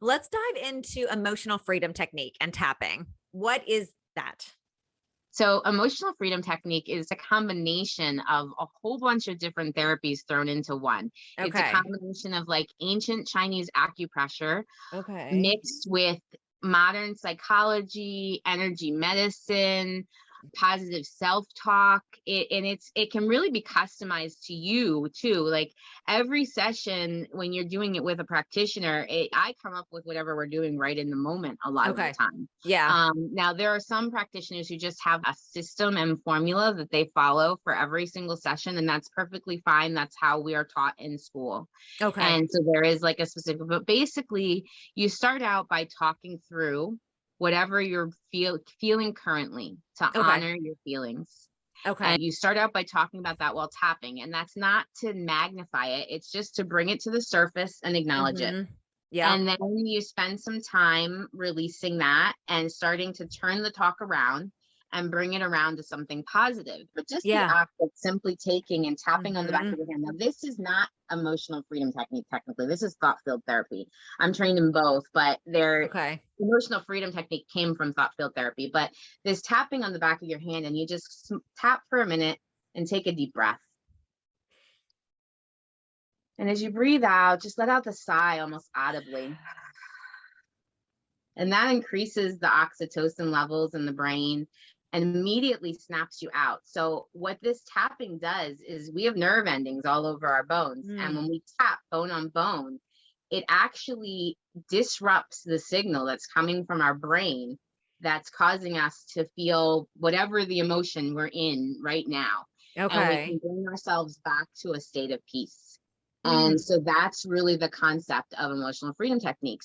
Let's dive into emotional freedom technique and tapping. What is that? So, emotional freedom technique is a combination of a whole bunch of different therapies thrown into one. It's a Okay. combination of like ancient Chinese acupressure Okay. mixed with modern psychology, energy medicine, positive self-talk. It can really be customized to you too. Like every session when you're doing it with a practitioner, I come up with whatever we're doing right in the moment a lot of the Okay. time. Yeah. Now there are some practitioners who just have a system and formula that they follow for every single session, and that's perfectly fine. That's how we are taught in school. Okay. And so there is like a specific, but basically you start out by talking through whatever you're feeling currently to Okay. honor your feelings. Okay. And you start out by talking about that while tapping. And that's not to magnify it, it's just to bring it to the surface and acknowledge it. Mhm. Yep. And then you spend some time releasing that and starting to turn the talk around and bring it around to something positive. But just the Yeah. act of simply taking and tapping on the back of Mhm. your hand. Now, this is not emotional freedom technique, technically. This is thought field therapy. I'm trained in both, but their Okay. emotional freedom technique came from thought field therapy. But this tapping on the back of your hand, and you just tap for a minute and take a deep breath. And as you breathe out, just let out the sigh almost audibly. And that increases the oxytocin levels in the brain and immediately snaps you out. So, what this tapping does is we have nerve endings all over our bones. And Mm. when we tap bone on bone, it actually disrupts the signal that's coming from our brain that's causing us to feel whatever the emotion we're in right now. And we can Okay. bring ourselves back to a state of peace. And Mm. so that's really the concept of emotional freedom techniques.